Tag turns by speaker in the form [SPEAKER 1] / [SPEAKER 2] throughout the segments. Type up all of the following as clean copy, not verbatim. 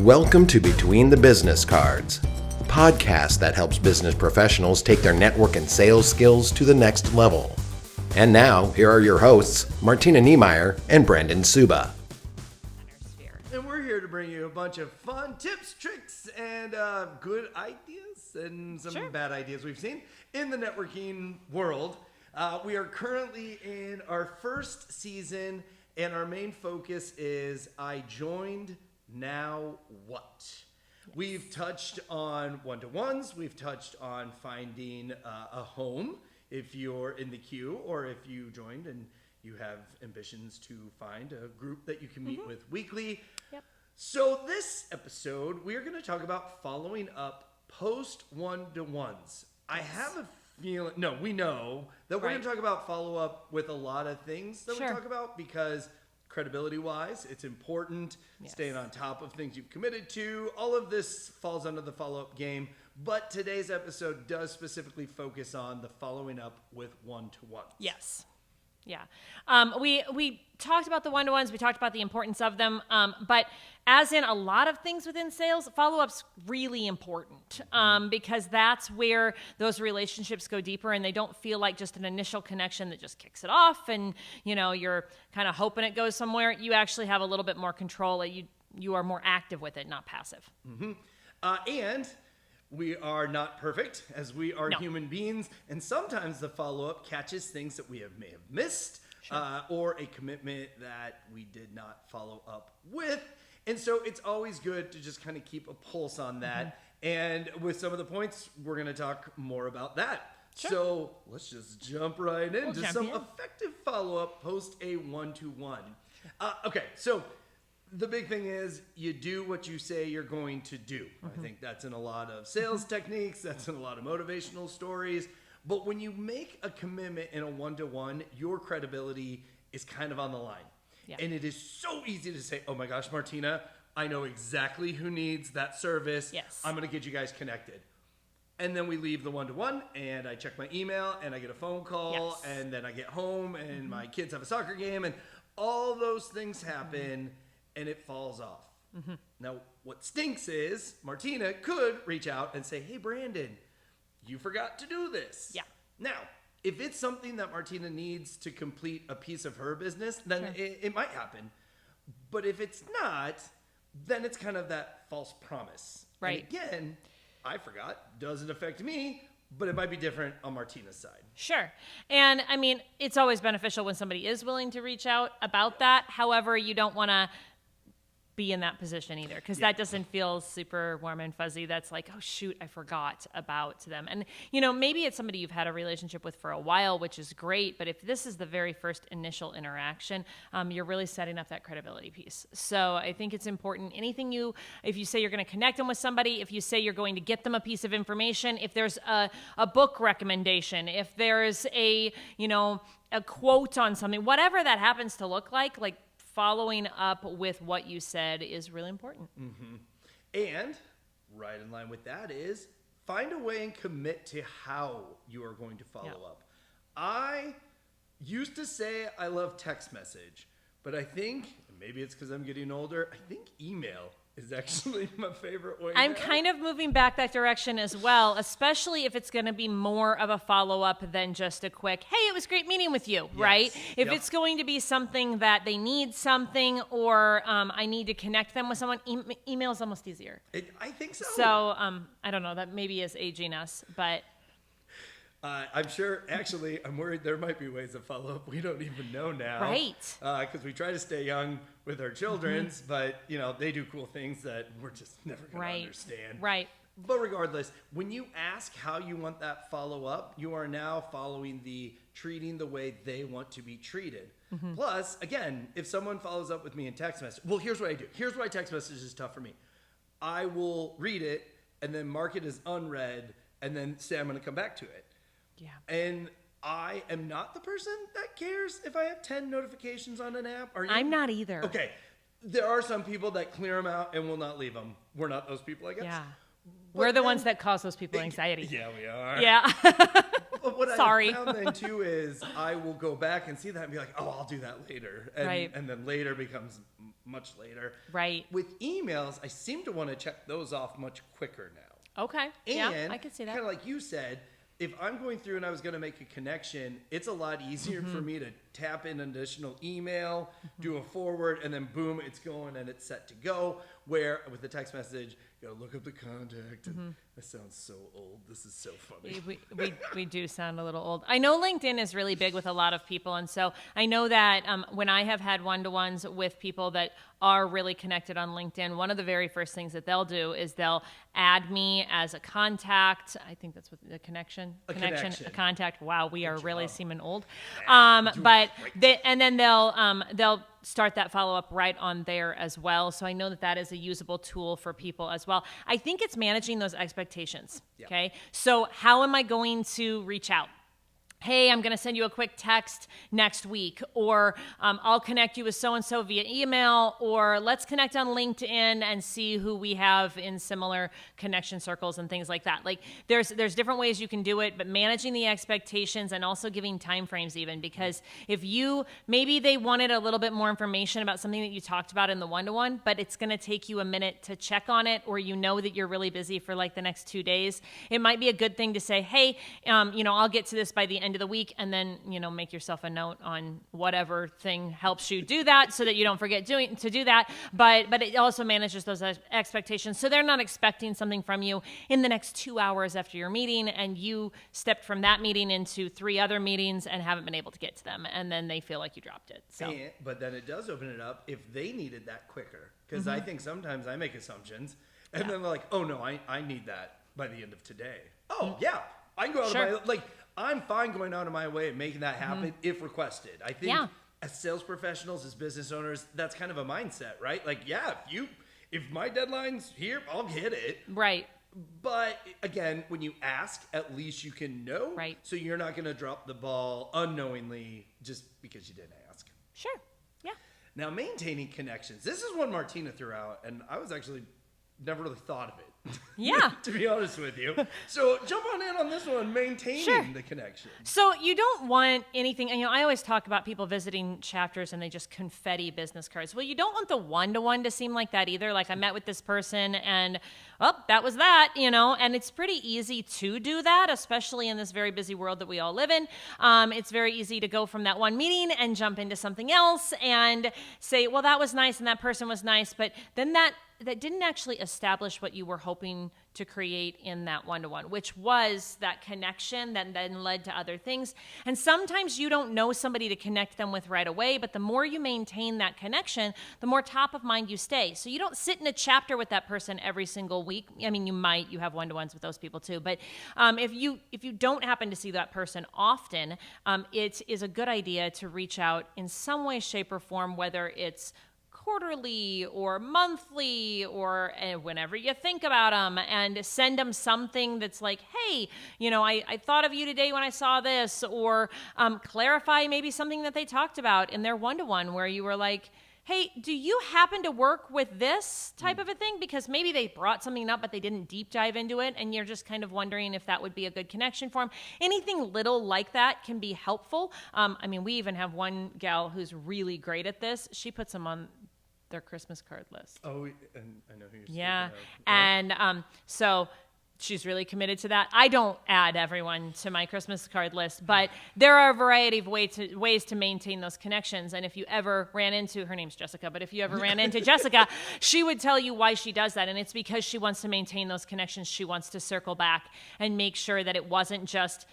[SPEAKER 1] Welcome to Between the Business Cards, a podcast that helps business professionals take their network and sales skills to the next level. And now, here are your hosts, Martina and Brandon Suba.
[SPEAKER 2] And we're here to bring you a bunch of fun tips, tricks, and good ideas and some bad ideas we've seen in the networking world. We are currently in our first season, and our main focus is I joined, now what? We've touched on one-to-ones. We've touched on finding a home if you're in the queue or if you joined and you have ambitions to find a group that you can meet with weekly.
[SPEAKER 3] Yep.
[SPEAKER 2] So this episode, we are going to talk about following up post one-to-ones. I have a feeling, no, we know that we're going to talk about follow-up with a lot of things that we talk about because credibility-wise, it's important, staying on top of things you've committed to. All of this falls under the follow-up game, but today's episode does specifically focus on the following up with one-to-ones.
[SPEAKER 3] Yes. Yeah. We talked about the one-to-ones. We talked about the importance of them. But as in a lot of things within sales, follow-up's really important because that's where those relationships go deeper and they don't feel like just an initial connection that just kicks it off and, you know, you're kind of hoping it goes somewhere. You actually have a little bit more control. You are more active with it, not passive.
[SPEAKER 2] Mm-hmm. And we are not perfect, as we are human beings, and sometimes the follow-up catches things that we may have missed, or a commitment that we did not follow up with. And so it's always good to just kind of keep a pulse on that. And with some of the points, we're going to talk more about that. Sure. So let's just jump right into some effective follow-up post a one-to-one. Okay, so the big thing is you do what you say you're going to do. I think that's in a lot of sales techniques. That's in a lot of motivational stories. But when you make a commitment in a one-to-one, your credibility is kind of on the line. Yeah. And it is so easy to say, oh my gosh, Martina, I know exactly who needs that service.
[SPEAKER 3] Yes.
[SPEAKER 2] I'm going to get you guys connected. And then we leave the one-to-one and I check my email and I get a phone call and then I get home and my kids have a soccer game and all those things happen. And it falls off. Now, what stinks is Martina could reach out and say, hey, Brandon, you forgot to do this.
[SPEAKER 3] Yeah.
[SPEAKER 2] Now, if it's something that Martina needs to complete a piece of her business, then it might happen. But if it's not, then it's kind of that false promise.
[SPEAKER 3] Right.
[SPEAKER 2] And again, I forgot, doesn't affect me, but it might be different on Martina's side.
[SPEAKER 3] Sure. And I mean, it's always beneficial when somebody is willing to reach out about that. However, you don't want to be in that position either because that doesn't feel super warm and fuzzy. That's like, oh shoot, I forgot about them. And you know, maybe it's somebody you've had a relationship with for a while, which is great, but if this is the very first initial interaction, you're really setting up that credibility piece. So I think it's important. If you say you're going to connect them with somebody, if you say you're going to get them a piece of information, if there's a book recommendation, if there's a quote on something, whatever that happens to look like following up with what you said is really important.
[SPEAKER 2] And right in line with that is find a way and commit to how you are going to follow up. I used to say I love text message, but I think, maybe it's because I'm getting older, I think email is actually my favorite way.
[SPEAKER 3] I'm kind of moving back that direction as well, especially if it's going to be more of a follow-up than just a quick, hey, it was great meeting with you, right? If it's going to be something that they need something or I need to connect them with someone, email is almost easier.
[SPEAKER 2] I think so.
[SPEAKER 3] So I don't know, that maybe is aging us, but
[SPEAKER 2] I'm sure, actually, I'm worried there might be ways of follow-up we don't even know now.
[SPEAKER 3] Right.
[SPEAKER 2] Because we try to stay young with our children's, but, they do cool things that we're just never going to understand.
[SPEAKER 3] Right.
[SPEAKER 2] But regardless, when you ask how you want that follow-up, you are now following treating the way they want to be treated. Plus, again, if someone follows up with me in text message, well, here's what I do. Here's why text message is tough for me. I will read it and then mark it as unread and then say I'm going to come back to it. Yeah. And I am not the person that cares if I have 10 notifications on an app. Are you?
[SPEAKER 3] I'm not either.
[SPEAKER 2] Okay. There are some people that clear them out and will not leave them. We're not those people, I guess.
[SPEAKER 3] Yeah. We're the ones that cause those people anxiety.
[SPEAKER 2] Yeah, we are.
[SPEAKER 3] Yeah.
[SPEAKER 2] But what
[SPEAKER 3] Sorry.
[SPEAKER 2] I found then too is I will go back and see that and be like, oh, I'll do that later. And then later becomes much later.
[SPEAKER 3] Right.
[SPEAKER 2] With emails, I seem to want to check those off much quicker now.
[SPEAKER 3] Okay.
[SPEAKER 2] And
[SPEAKER 3] I can see that.
[SPEAKER 2] kind of like you said, if I'm going through and I was going to make a connection, it's a lot easier for me to tap in an additional email, do a forward, and then boom, it's going and it's set to go. Where with the text message, you gotta look up the contact. And that sounds so old. This is so funny.
[SPEAKER 3] We do sound a little old. I know LinkedIn is really big with a lot of people. And so I know that when I have had one-to-ones with people that are really connected on LinkedIn, one of the very first things that they'll do is they'll add me as a contact. I think that's what the connection. A contact. Wow, we are really seeming old. And then they'll start that follow-up right on there as well. So I know that is a usable tool for people as well. I think it's managing those expectations.
[SPEAKER 2] Yep.
[SPEAKER 3] Okay. So how am I going to reach out? Hey, I'm going to send you a quick text next week, or I'll connect you with so-and-so via email, or let's connect on LinkedIn and see who we have in similar connection circles and things like that. Like there's different ways you can do it, but managing the expectations and also giving timeframes even, because if maybe they wanted a little bit more information about something that you talked about in the one-to-one, but it's going to take you a minute to check on it, or you know that you're really busy for like the next 2 days, it might be a good thing to say, hey, I'll get to this by the end of the week, and then make yourself a note on whatever thing helps you do that so that you don't forget to do that, but it also manages those expectations so they're not expecting something from you in the next 2 hours after your meeting, and you stepped from that meeting into 3 other meetings and haven't been able to get to them, and then they feel like you dropped it.
[SPEAKER 2] But then it does open it up if they needed that quicker, because I think sometimes I make assumptions and then they're like, oh no, I need that by the end of today. Oh yeah, I can go out of my I'm fine going out of my way and making that happen if requested. I think as sales professionals, as business owners, that's kind of a mindset, right? Like, if my deadline's here, I'll hit it.
[SPEAKER 3] Right.
[SPEAKER 2] But again, when you ask, at least you can know.
[SPEAKER 3] Right.
[SPEAKER 2] So you're not going to drop the ball unknowingly just because you didn't ask.
[SPEAKER 3] Sure. Yeah.
[SPEAKER 2] Now, maintaining connections. This is one Martina threw out, and I was actually never really thought of it.
[SPEAKER 3] Yeah.
[SPEAKER 2] To be honest with you. So jump on in on this one, maintaining the connection.
[SPEAKER 3] So you don't want anything, and I always talk about people visiting chapters and they just confetti business cards. Well, you don't want the one-to-one to seem like that either. Like I met with this person and, that was that, and it's pretty easy to do that, especially in this very busy world that we all live in. It's very easy to go from that one meeting and jump into something else and say, well, that was nice and that person was nice, but then that didn't actually establish what you were hoping to create in that one-to-one, which was that connection that then led to other things. And sometimes you don't know somebody to connect them with right away, but the more you maintain that connection, the more top of mind you stay. So you don't sit in a chapter with that person every single week. I mean, you have one-to-ones with those people too, but if you don't happen to see that person often, it is a good idea to reach out in some way, shape, or form, whether it's quarterly or monthly or whenever you think about them, and send them something that's like, hey, I thought of you today when I saw this, or clarify maybe something that they talked about in their one-to-one where you were like, hey, do you happen to work with this type of a thing? Because maybe they brought something up, but they didn't deep dive into it, and you're just kind of wondering if that would be a good connection for them. Anything little like that can be helpful. We even have one gal who's really great at this. She puts them on their Christmas card list.
[SPEAKER 2] Oh, and I know who you're speaking of.
[SPEAKER 3] And so she's really committed to that. I don't add everyone to my Christmas card list, but there are a variety of ways to maintain those connections. And if you ever ran into, her name's Jessica, but if you ever ran into Jessica, she would tell you why she does that. And it's because she wants to maintain those connections. She wants to circle back and make sure that it wasn't just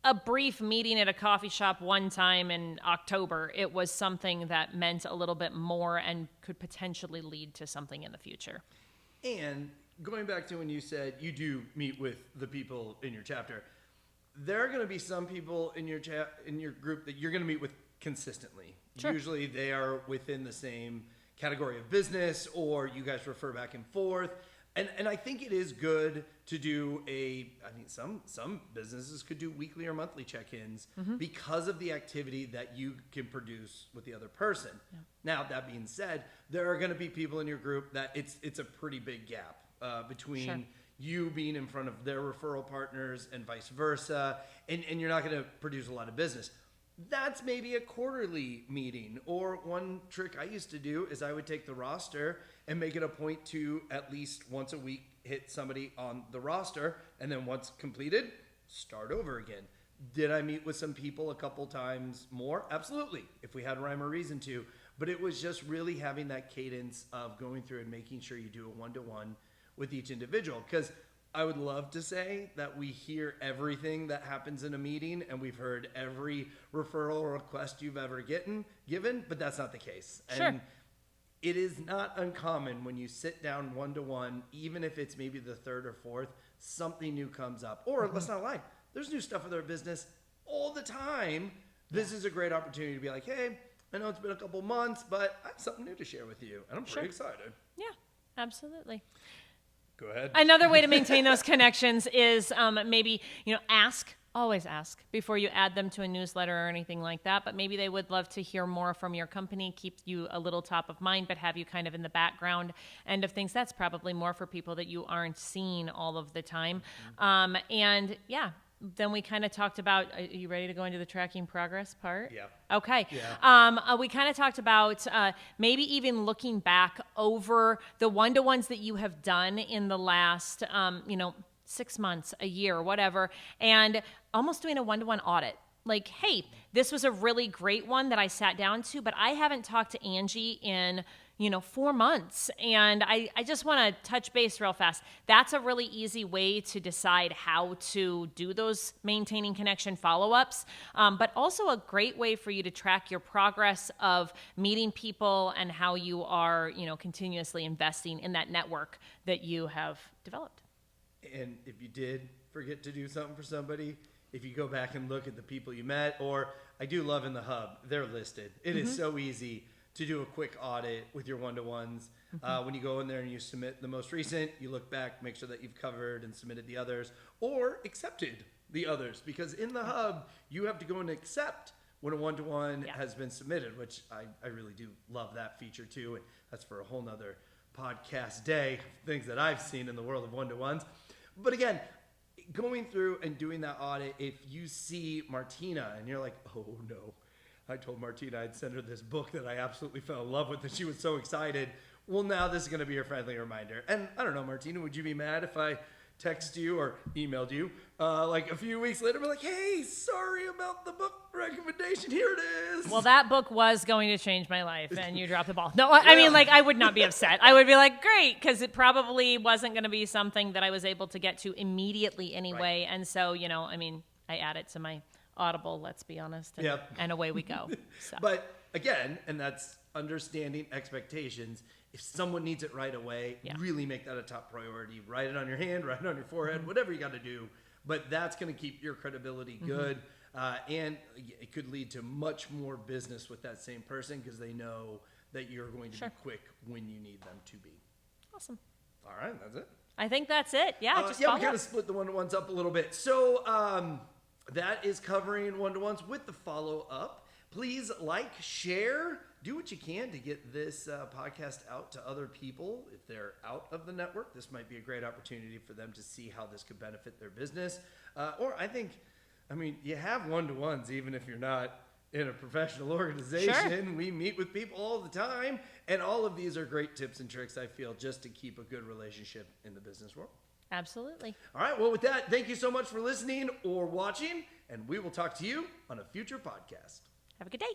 [SPEAKER 3] a brief meeting at a coffee shop one time in October. It was something that meant a little bit more and could potentially lead to something in the future.
[SPEAKER 2] And going back to when you said you do meet with the people in your chapter, there are going to be some people in your group that you're going to meet with consistently. Sure. Usually they are within the same category of business, or you guys refer back and forth. And I think it is good to do some businesses could do weekly or monthly check-ins because of the activity that you can produce with the other person. Yeah. Now, that being said, there are going to be people in your group that it's a pretty big gap between you being in front of their referral partners and vice versa, and you're not going to produce a lot of business. that's maybe a quarterly meeting. Or one trick I used to do is I would take the roster and make it a point to at least once a week hit somebody on the roster, and then once completed, start over again. Did I meet with some people a couple times more? Absolutely, if we had rhyme or reason to. But it was just really having that cadence of going through and making sure you do a one-to-one with each individual. Because I would love to say that we hear everything that happens in a meeting and we've heard every referral request you've ever given, but that's not the case.
[SPEAKER 3] Sure.
[SPEAKER 2] And it is not uncommon when you sit down one-to-one, even if it's maybe the third or fourth, something new comes up. Or let's not lie, there's new stuff with our business all the time. This is a great opportunity to be like, hey, I know it's been a couple months, but I have something new to share with you. And I'm pretty excited.
[SPEAKER 3] Yeah, absolutely.
[SPEAKER 2] Go ahead.
[SPEAKER 3] Another way to maintain those connections is maybe, always ask before you add them to a newsletter or anything like that. But maybe they would love to hear more from your company, keep you a little top of mind, but have you kind of in the background end of things. That's probably more for people that you aren't seeing all of the time. Then we kind of talked about, are you ready to go into the tracking progress part?
[SPEAKER 2] Yeah.
[SPEAKER 3] Okay.
[SPEAKER 2] Yeah.
[SPEAKER 3] We kind of talked about maybe even looking back over the one-to-ones that you have done in the last, 6 months, a year, whatever, and almost doing a one-to-one audit. Like, hey, this was a really great one that I sat down to, but I haven't talked to Angie in 4 months. And I just want to touch base real fast. That's a really easy way to decide how to do those maintaining connection follow-ups, but also a great way for you to track your progress of meeting people and how you are, continuously investing in that network that you have developed.
[SPEAKER 2] And if you did forget to do something for somebody, if you go back and look at the people you met, or I do love in the hub, they're listed. It is so easy to do a quick audit with your one-to-ones. When you go in there and you submit the most recent, you look back, make sure that you've covered and submitted the others or accepted the others. Because in the hub, you have to go and accept when a one-to-one has been submitted, which I really do love that feature too. And that's for a whole nother podcast day, things that I've seen in the world of one-to-ones. But again, going through and doing that audit, if you see Martina and you're like, oh no, I told Martina I'd send her this book that I absolutely fell in love with and she was so excited. Well, now this is going to be your friendly reminder. And I don't know, Martina, would you be mad if I text you or emailed you like a few weeks later, be like, hey, sorry about the book recommendation, here it is.
[SPEAKER 3] Well, that book was going to change my life and you dropped the ball. No, I mean, I would not be upset. I would be like, great, because it probably wasn't going to be something that I was able to get to immediately anyway. Right. And so, I add it to my Audible, let's be honest, and away we go. So.
[SPEAKER 2] But again, and that's understanding expectations. If someone needs it right away, really make that a top priority. Write it on your hand, write it on your forehead, whatever you got to do. But that's going to keep your credibility good. And it could lead to much more business with that same person because they know that you're going to be quick when you need them to be.
[SPEAKER 3] Awesome.
[SPEAKER 2] All right, that's it.
[SPEAKER 3] I think that's it. Yeah,
[SPEAKER 2] we kind of split the one-to-ones up a little bit. So that is covering one-to-ones with the follow-up. Please share, do what you can to get this podcast out to other people. If they're out of the network, this might be a great opportunity for them to see how this could benefit their business. You have one-to-ones even if you're not in a professional organization. Sure. We meet with people all the time, and all of these are great tips and tricks, I feel, just to keep a good relationship in the business world.
[SPEAKER 3] Absolutely.
[SPEAKER 2] All right, well, with that, thank you so much for listening or watching, and we will talk to you on a future podcast.
[SPEAKER 3] Have a good day.